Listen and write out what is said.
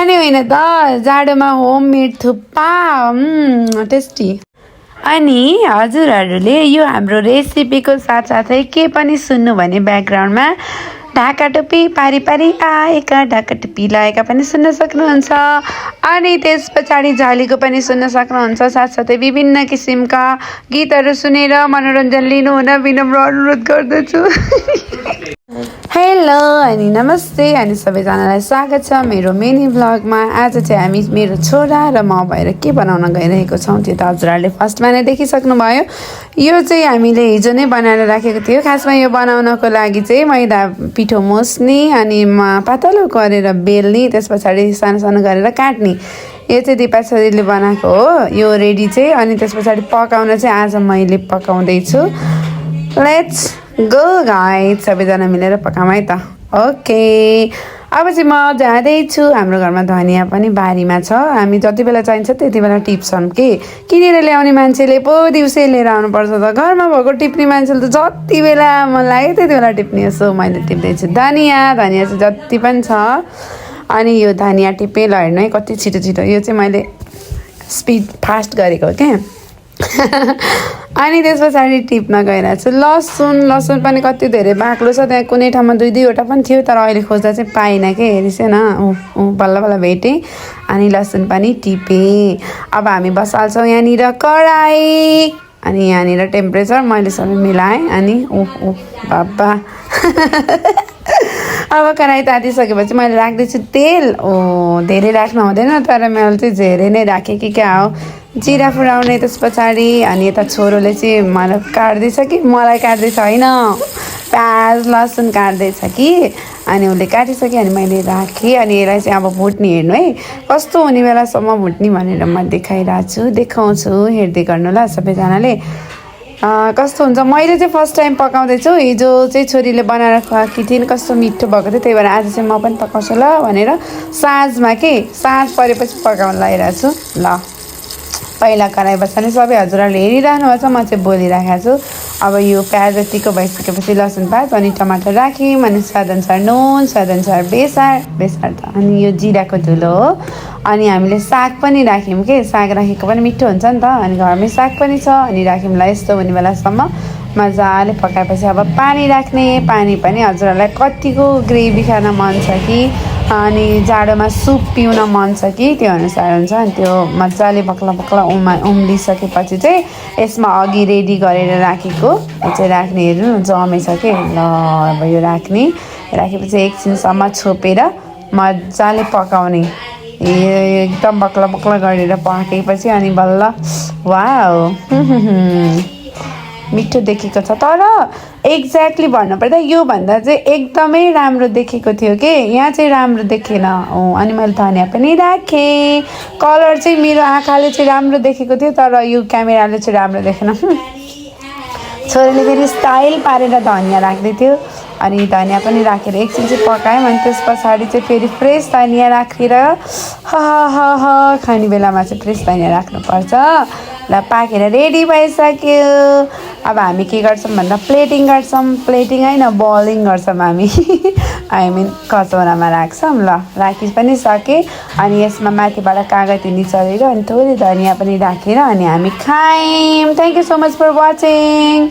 खाने होइन त जाडोमा होममेड थुक्पा टेस्टी। अनि हजुरहरूले यो हाम्रो रेसिपीको साथसाथै के पनि सुन्नु भने ब्याकग्राउन्डमा ढाका टोपी पारी पारी आएका ढाका टोपी लगाएका पनि सुन्न सक्नुहुन्छ। अनि त्यस पछाडि झलीको पनि सुन्न सक्नुहुन्छ। साथसाथै विभिन्न किसिमका गीतहरू सुनेर मनोरञ्जन लिनुहुन विनम्र अनुरोध गर्दछु। हेलो अनि नमस्ते अनि सबैजनालाई स्वागत छ मेरो मिनी भ्लगमा। आज चाहिँ हामी मेरो छोरा र म भएर के बनाउन गइरहेको छौँ त्यो त हजुरहरूले फर्स्टमा नै देखिसक्नुभयो। यो चाहिँ हामीले हिजो नै बनाएर राखेको थियो। खासमा यो बनाउनको लागि चाहिँ मैदा पिठो मुस्ने अनि पातलो गरेर बेल्ने त्यस पछाडि सानो सानो गरेर काट्ने। यो चाहिँ दिपा छोरीले बनाएको हो यो रेडी चाहिँ। अनि त्यस पछाडि पकाउन चाहिँ आज मैले पकाउँदैछु। लेट्स गो गाइस, सबैजना मिलेर पकाऊँ है त। ओके अब चाहिँ म जाँदैछु। हाम्रो घरमा धनियाँ पनि बारीमा छ। हामी जति बेला चाहिन्छ त्यति बेला टिप्छौँ कि किनेर ल्याउने मान्छेले पो दिउँसै लिएर आउनुपर्छ त। घरमा भएको टिप्ने मान्छेले त जति बेला मन लाग्यो त्यति बेला टिप्ने। यसो मैले टिप्दैछु धनियाँ चाहिँ जति पनि छ। अनि यो धनियाँ टिपेँ ल हेर्नु है कति छिटो छिटो। यो चाहिँ मैले स्पिड फास्ट गरेको क्या। अनि त्यस पछाडि टिप्न गइरहेको छु। लसुन पनि कति धेरै बाक्लो छ। त्यहाँ कुनै ठाउँमा दुई दुईवटा पनि थियो तर अहिले खोज्दा चाहिँ पाइनँ कि हेरिस न। बल्ल बल्ल भेटेँ। अनि लसुन पनि टिपेँ। अब हामी बसाल्छौँ यहाँनिर कराई। अनि यहाँनिर टेम्परेचर मैले सबै मिलाएँ। अनि बाबा अब कराई तातिसकेपछि मैले राख्दैछु तेल। धेरै राख्नु हुँदैन तर मैले चाहिँ धेरै नै राखेँ कि क्या हो जिरा फुराउने त्यस पछाडि। अनि यता छोरोले चाहिँ मलाई काट्दैछ कि मलाई काट्दैछ होइन प्याज लसुन काट्दैछ कि। अनि उसले काटिसक्यो अनि मैले राखेँ। अनि यसलाई चाहिँ अब भुट्ने हेर्नु है कस्तो हुने बेलासम्म भुट्ने भनेर म देखाउँछु हेर्दै गर्नु ल सबैजनाले कस्तो हुन्छ। मैले चाहिँ फर्स्ट टाइम पकाउँदैछु। हिजो चाहिँ छोरीले बनाएर खुवाएकी थिइन् कस्तो मिठो भएको थियो। त्यही भएर आज चाहिँ म पनि पकाउँछु ल भनेर साँझमा के साँझ परेपछि पकाउन लागिरहेको छु। ल पहिला कराई बसाल्ने सबै हजुरहरूले हेरिरहनु भएको छ। म चाहिँ बोलिराखेको छु। अब यो प्याज यतिको भइसकेपछि लसुन प्याज अनि टमाटर राख्यौँ। अनि स्वादअनुसार नुन स्वादअनुसार बेसार त अनि यो जिराको धुलो हो। अनि हामीले साग पनि राख्यौँ के साग राखेको पनि मिठो हुन्छ नि त। अनि घरमै साग पनि छ अनि राख्यौँ ल यस्तो हुने बेलासम्म मजाले पकाएपछि अब पानी राख्ने। पानी पनि हजुरहरूलाई कतिको ग्रेभी खान मन छ कि अनि जाडोमा सुप पिउन मन छ कि त्यो अनुसार हुन्छ। अनि त्यो मजाले बक्ला उम्लिसकेपछि चाहिँ यसमा अघि रेडी गरेर राखेको यो चाहिँ राख्ने। हेर्नु जमेछ कि ल अब यो राखेपछि एकछिनसम्म छोपेर मजाले पकाउने। एकदम बक्ला गरेर पकाएपछि अनि बल्ल वाउ मिठो देखेको छ। तर एक्ज्याक्टली भन्नुपर्दा योभन्दा चाहिँ एकदमै राम्रो देखेको थियो कि यहाँ चाहिँ राम्रो देखेन। अनि मैले धनियाँ पनि राखेँ। कलर चाहिँ मेरो आँखाले चाहिँ राम्रो देखेको थियो तर यो क्यामेराले चाहिँ राम्रो देखेन। छोरीले फेरि स्टाइल पारेर धनियाँ राख्दै थियो। अनि धनियाँ पनि राखेर एकछिन चाहिँ पकायौँ। अनि त्यस पछाडि चाहिँ फेरि फ्रेस धनियाँ राखेर खाने बेलामा चाहिँ फ्रेस धनियाँ राख्नुपर्छ। ल पाकेर रेडी भइसक्यो। अब हामी के गर्छौँ भन्दा प्लेटिङ गर्छौँ। प्लेटिङ होइन बलिङ गर्छौँ हामी आई मिन कचौरामा राख्छौँ। ल राखि पनि सकेँ। अनि यसमा माथिबाट कागती निचोरेर अनि थोरै धनियाँ पनि राखेर अनि हामी खायौँ। Thank you so much for watching.